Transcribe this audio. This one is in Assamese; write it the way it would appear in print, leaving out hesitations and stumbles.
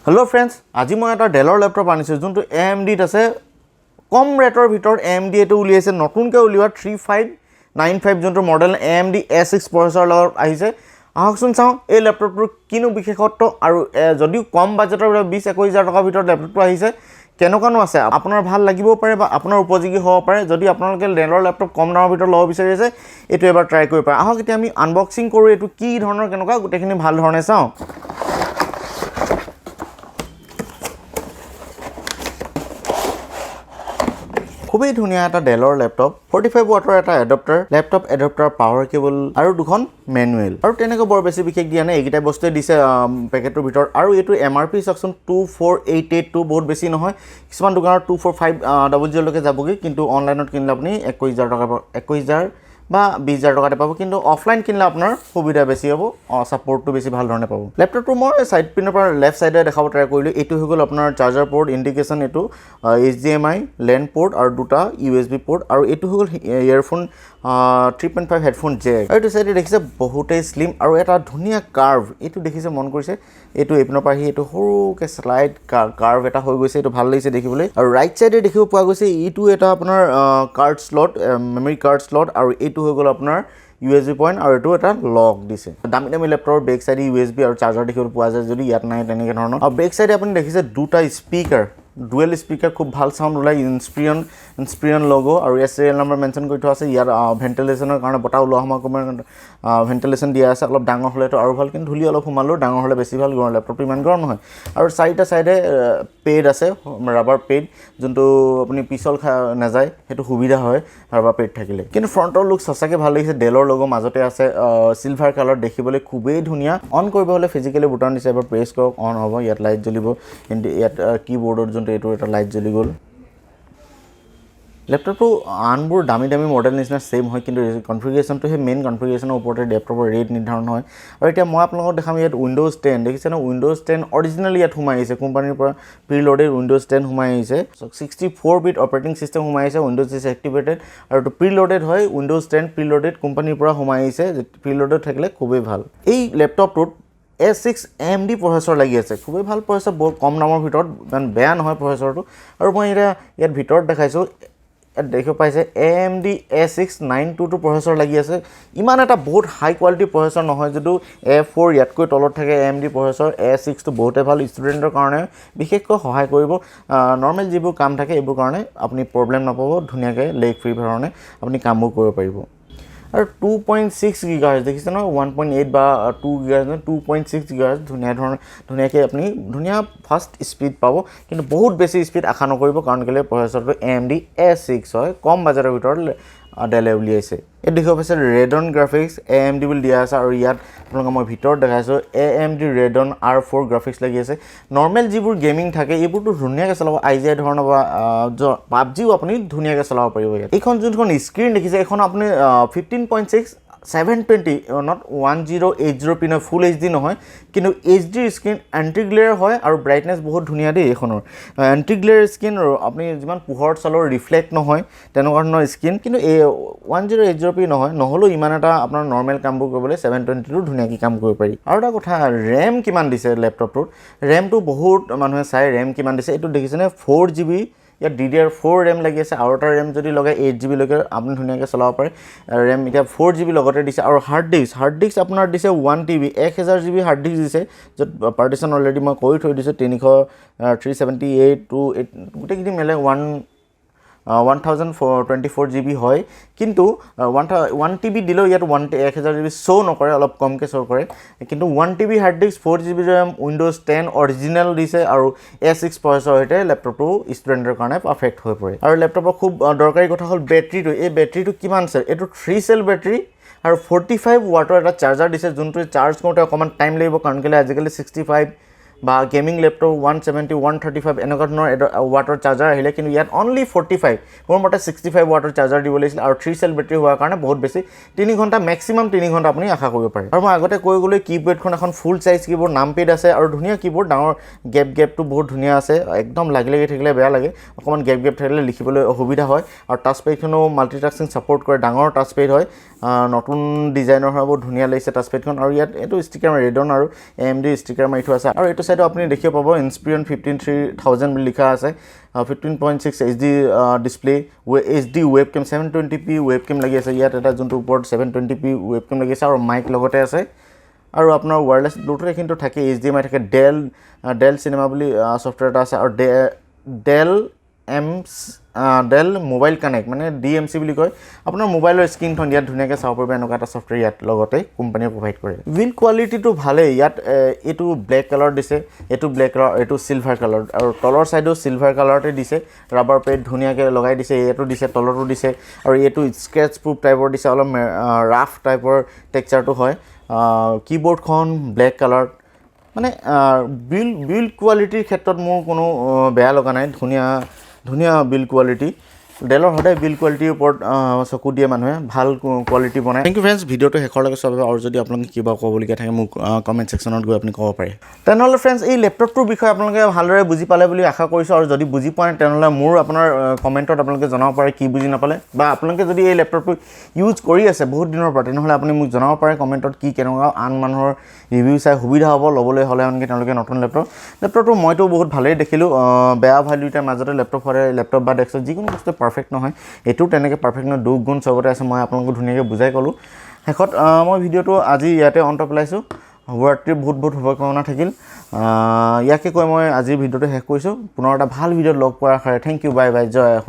Hello friends, আজি মই এটা Dell ল্যাপটপ আনিছো যোনটো AMD ত আছে কম ৰেটৰ ভিতৰত AMD এটো উলিয়াইছে নতুনকৈ উলিওৱা 3595 যোনটো মডেল AMD A6 প্ৰসেসৰ লগত আহিছে আহকচোন চাও এই ল্যাপটপটোৰ কিনো বিশেষত্ব আৰু যদিও কম বাজেটৰ 20-21000 টকাৰ ভিতৰত ল্যাপটপটো আহিছে কেনেকুৱানো আছে আপোনাৰ ভাল লাগিব পাৰে বা আপোনাৰ উপযোগী হ'ব পাৰে যদি আপোনালোকে Dell ল্যাপটপ কম দামৰ ভিতৰত ল'ব বিচাৰি আছে এটো এবাৰ ট্ৰাই কৰিব পাৰে আহক এতিয়া আমি আনবক্সিং কৰো এটো কি ধৰণৰ কেনেকুৱা গোটেখিনি ভাল ধৰণে চাও খুবই ধুনিয়া এটা Dellৰ ল্যাপটপ 45 ওয়াটৰ এটা adapter laptop adapter power cable আৰু দুখন ম্যানুৱেল আৰু তেনেকৈ বৰ বেছি বিশেষ দিয়া নাই এইকিটা বস্তুৱে দিছে পেকেটৰ ভিতৰত আৰু এটো MRP সেকশন 24882 বহুত বেছি নহয় কিছুমান দোকানত 24500 লৈকে যাবগে কিন্তু অনলাইনত কিনলে আপুনি 21000 টকা 21000 বা 20000 টাকাতে পাবো কিন্তু অফলাইন কিনলে আপোনাৰ সুবিধা বেছি হ'ব সাপোৰ্টটো বেছি ভাল ধৰণে পাবো ল্যাপটপটো মই সাইড পিনৰ পৰা লেফট সাইডে দেখাব ট্ৰাই কৰিলো এটো হৈ গল আপোনাৰ চাৰ্জাৰ পোৰ্ট ইন্ডিকেশন এটো HDMI LAN পোৰ্ট আৰু দুটা USB পোৰ্ট আৰু এটো হৈ গল ইয়াৰফোন 3.5 হেডফোন জেক আৰু এটো সাইডে দেখিছে বহুতেই স্লিম আৰু এটা ধুনিয়া কাৰ্ভ এটো দেখিছে মন কৰিছে এটো এপিনৰ পৰা হি এটো সৰুকে স্লাইড কাৰ্ভ এটা হৈ গৈছে এটো ভাল লাগিছে দেখিবলৈ আৰু ৰাইট সাইডে দেখিব পোৱা গৈছে এটো এটা আপোনাৰ card slot memory card slot আৰু এটো হৈ গল আপোনাৰ USB পইণ্ট আৰু এটো এটা লক দিছে দামি ল্যাপটপৰ বেক সাইডে USB আৰু চাৰ্জাৰ দেখিব পোৱা যায় যদি ইয়াত নাই তেনেকে ধৰণৰ আৰু বেক সাইডে আপুনি দেখিছে দুটা স্পিকাৰ ডুৱেল স্পিকাৰ খুব ভাল সাউন্ড ওলাই Insprion লোগো আৰু সিৰিয়াল নম্বৰ মেনশন কৰি থোৱা আছে ইয়াৰ ভেন্টিলেশনৰ কাৰণে বতাহ ওলোৱা সময় ভেন্টিলেশন দিয়া আছে অলপ ডাঙৰ হলে তো আৰু ভাল কিন্তু ধুলি অলপ সোমালো ডাঙৰ হলে বেছি ভাল গৰম ল্যাপটপটো ইমান গৰম নহয় আৰু চাৰিটা সাইডে পেড আছে ৰাবাৰ পেড যোনটো আপুনি পিছল নাযায় হেতু সুবিধা হয় ৰাবাৰ পেড থাকিলে কিন্তু ফ্ৰন্টৰ লুক সঁচাকে ভাল লাগিছে Dellৰ লোগো মাজতে আছে সিলভাৰ কালাৰ দেখিবলৈ খুবেই ধুনিয়া অন কৰিব হলে ফিজিক্যালি বুটান দিছে এবাৰ প্ৰেছ কৰক অন হ'ব ইয়াত লাইট জ্বলিব কিন্তু ইয়াত কিবোৰ্ডৰ যোনটো এটো এটা লাইট জ্বলি গল ল্যাপটপটো আনবোৰ দামি মডেল নিচিনা সেম হয় কিন্তু কনফিগাৰেশনটো হে মেইন কনফিগাৰেশনৰ ওপৰতে ল্যাপটপৰ ৰেট নিৰ্ধাৰণ হয় আৰু এতিয়া মই আপোনালোকক দেখাম ইয়াত উইন্ডোজ 10 দেখিছে না উইন্ডোজ 10 অৰিজিনালি ইয়াত সোমাই আছে কোম্পানীৰ পৰা প্ৰিলোডেড উইন্ডোজ 10 সোমাই আছে 64 বিট অপাৰেটিং সিস্টেম সোমাই আছে উইন্ডোজ ইজ এক্টিভেটেড আৰু টু প্ৰিলোডেড হয় উইন্ডোজ 10 প্ৰিলোডেড কোম্পানীৰ পৰা সোমাই আছে প্ৰিলোডেড থাকিলে খুবেই ভাল এই ল্যাপটপটোত A6 AMD প্ৰসেসৰ লাগি আছে খুবেই ভাল প্ৰসেসৰ বহুত কম দামৰ ভিতৰত মানে বেয়া নহয় প্ৰসেসৰটো আৰু মই ইয়াত ভিতৰত দেখাইছো দেখিব পাইছে AMD A6 922 প্ৰসেসৰ লাগি আছে ইমান এটা বহুত হাই কোৱালিটি প্ৰসেসৰ নহয় যদিও A4 ইয়াতকৈ তলত থাকে AMD প্ৰসেসৰ A6 টো বহুতে ভাল ষ্টুডেন্টৰ কাৰণে বিশেষকৈ সহায় কৰিব নৰমাল যিবোৰ কাম থাকে এইবোৰ কাৰণে আপুনি প্ৰবলেম নাপাব ধুনিয়াকৈ লেগ ফ্ৰী ধৰণে আপুনি কামবোৰ কৰিব পাৰিব আৰু 2.6 GHz দেখিছে ন 1.8 বা 2 GHz 2.6 GHz ধুনিয়াকৈ আপুনি ধুনিয়া ফাষ্ট স্পিড পাব কিন্তু বহুত বেছি স্পিড আশা নকৰিব কাৰণ কেলে প্ৰসেসৰটো AMD A6 হয় কম বাজেটৰ ভিতৰত Dell উলিয়াইছে এই দেখিব পাইছে Radeon গ্ৰাফিক্স AMD বুলি দিয়া আছে আৰু ইয়াত আপোনাক মই ভিতৰত দেখাইছো AMD Radeon R4 গ্ৰাফিক্স লাগি আছে নৰমাল যিবোৰ গেমিং থাকে এইবোৰটো ধুনিয়াকৈ চলাব IGI ধৰণৰ বা PUBGও আপুনি ধুনিয়াকৈ চলাব পাৰিব ইয়াত এইখন যোনখন স্ক্ৰিন দেখিছে এখন আপুনি 15.6 720 not 1080p no full HD নহয় কিন্তু HD স্ক্রিন এন্টি গ্লেয়ার হয় আৰু ব্ৰাইটনেস বহুত ধুনিয়া দেই এখনৰ এন্টি গ্লেয়াৰ স্ক্ৰিন আপুনি যিমান পোহৰ চালৰ ৰিফ্লেক্ট নহয় তেনেকুৱা ধৰণৰ স্ক্ৰিন কিন্তু 1080p নহয় নহলো ইমান এটা আপোনাৰ নৰমাল কামবোৰ কৰিবলৈ 720 টো ধুনিয়াকৈ কাম কৰিব পাৰি আৰু এটা কথা RAM কিমান দিছে ল্যাপটপটোত RAM টো বহুত মানুহে চাই RAM কিমান দিছে এটো দেখিছেনে 4GB ইয়াত DDR4 RAM লাগি আছে আৰু এটা RAM যদি লগাই 8GB লৈকে আপুনি ধুনিয়াকৈ চলাব পাৰে RAM এতিয়া 4GB লগতে দিছে আৰু হাৰ্ড ডিস্ক আপোনাৰ দিছে 1TB 1000GB হাৰ্ড ডিস্ক দিছে যত পাৰ্টিশন অলৰেডি মই কৰি থৈ দিছো 378 to গোটেইখিনি মেলে 1024GB হয় কিন্তু 1TB দিলেও ইয়াত 1000GB শো নকৰে অলপ কমকে শো কৰে কিন্তু 1TB hard disk 4GB RAM Windows 10 original দিছে আৰু A6 প্ৰসেসৰ হৈতে ল্যাপটপটো ষ্টুডেন্টৰ কাৰণে পাৰফেক্ট হৈ পৰে আৰু ল্যাপটপৰ খুব দৰকাৰী কথা হ'ল বেটাৰীটো এই বেটাৰীটো কিমান আছে এটো 3 সেল বেটাৰী আৰু 45 ওয়াটৰ এটা চাৰ্জাৰ দিছে যোনটো চাৰ্জ কৰোতে অকমান টাইম লাগিব কাৰণ কেলে আজিকালি 65 বা গেমিং ল্যাপটপ 170 135 এনেকুৱা ধৰণৰ ওয়াটাৰ চাৰ্জাৰ আহিলে কিন্তু ইয়াত অনলি 45 মোৰ মতে 65 ওয়াটাৰ চাৰ্জাৰ দিব লাগিছিল আৰু 3 সেল বেটাৰী হোৱাৰ কাৰণে বহুত বেছি 3 ঘণ্টা ম্যাক্সিমাম 3 ঘণ্টা আপুনি আশা কৰিব পাৰে আৰু মই আগতে কৈ গলৈ কিবোৰ্ডখন এখন ফুল সাইজ কিবোৰ্ড নামপেড আছে আৰু ধুনিয়া কিবোৰ্ড ডাঙৰ গেপটো বহুত ধুনিয়া আছে একদম লাগি থাকিলে বেয়া লাগে অকমান গেপ থাকিলে লিখিবলৈ অসুবিধা হয় আৰু টাচ পেডখনো মাল্টিটাস্কিং সাপোৰ্ট কৰে ডাঙৰ টাচ পেড হয় নতুন ডিজাইনৰ হয় বহুত ধুনিয়া লাগিছে টাচ পেডখন আৰু ইয়াত এটো ষ্টিকাৰ Radeon আৰু AMD ষ্টিকাৰ মাৰি থোৱা আছে আৰু এটো সাইডে আপনি দেখিব পাব Insprion 153,000 বুলি লিখা আছে 15.6 HD display HD webcam 720p webcam লাগি আছে ইয়াত এটা যোনটো উপৰত 720p webcam লাগি আছে আৰু মাইক লগতে আছে আৰু আপোনাৰ ওয়্যাৰলেছ ব্লুটুথ কিন্তু থাকে HDMI থাকে Dell Cinema বুলি সফটওয়্যাৰ এটা আছে আৰু Dell Mobile Connect মানে DMC বুলি কয় আপোনাৰ মোবাইলৰ স্ক্ৰিনখন ইয়াত ধুনীয়াকৈ চাব পাৰিব এনেকুৱা এটা সফটওয়্যাৰ ইয়াত লগতে কোম্পানীয়ে প্ৰভাইড কৰে বিল্ড কোৱালিটিটো ভালে ইয়াত এটো ব্ল্যাক কালাৰ দিছে এটো ব্ল্যাক কালাৰ এটো সিলভাৰ কালাৰ আৰু তলৰ সাইডো সিলভাৰ কালাৰতে দিছে ৰাবাৰ পেড ধুনীয়াকৈ লগাই দিছে এটো দিছে তলৰটো দিছে আৰু এটো স্ক্ৰেচ প্ৰুফ টাইপৰ দিছে অলপ ৰাফ টাইপৰ টেক্সচাৰটো হয় কিবোৰ্ডখন ব্ল্যাক কালাৰ মানে বিল্ড কোৱালিটিৰ ক্ষেত্ৰত মোৰ কোনো বেয়া লগা নাই ধুনীয়া বিল্ড কোৱালিটি ডেলৰ হদাই বিল্ড কোৱালিটিৰ ওপৰত চকু দিয়ে মানুহে ভাল কোৱালিটি বনায় থ্যাংক ইউ ফ্ৰেন্ডছ ভিডিওটো শেষৰলৈকে চাব আৰু যদি আপোনালোকে কিবা ক'বলগীয়া থাকে মোক কমেন্ট সেকশনত গৈ আপুনি ক'ব পাৰে তেনেহ'লে ফ্ৰেন্ডছ এই লেপটপটোৰ বিষয়ে আপোনালোকে ভালদৰে বুজি পালে বুলি আশা কৰিছোঁ আৰু যদি বুজি পোৱা নাই তেনেহ'লে মোৰ আপোনাৰ কমেন্টত আপোনালোকে জনাব পাৰে কি বুজি নাপালে বা আপোনালোকে যদি এই লেপটপটো ইউজ কৰি আছে বহুত দিনৰ পৰা তেনেহ'লে আপুনি মোক জনাব পাৰে কমেন্টত কি কেনেকুৱা আন মানুহৰ ৰিভিউ চাই সুবিধা হ'ব ল'বলৈ হ'লে আনকি তেওঁলোকে নতুন লেপটপটো মইতো বহুত ভালেই দেখিলোঁ বেয়া ভ্যালু এটাৰ মাজতে লেপটপ বা ডেস্কটপ যিকোনো বস্তু পাৰফেক্ট নহয় এটো তেনেকৈ পাৰফেক্ট নহয় দুখ গুণ চবতে আছে মই আপোনালোকক ধুনীয়াকৈ বুজাই ক'লোঁ শেষত মই ভিডিওটো আজি ইয়াতে অন্ত পেলাইছোঁ শুভৰাত্ৰি বহুত শুভকামনা থাকিল ইয়াকে কৈ মই আজিৰ ভিডিওটো শেষ কৰিছোঁ পুনৰ এটা ভাল ভিডিঅ'ত লগ পোৱাৰ আশাৰে থ্যাংক ইউ বাই বাই জয়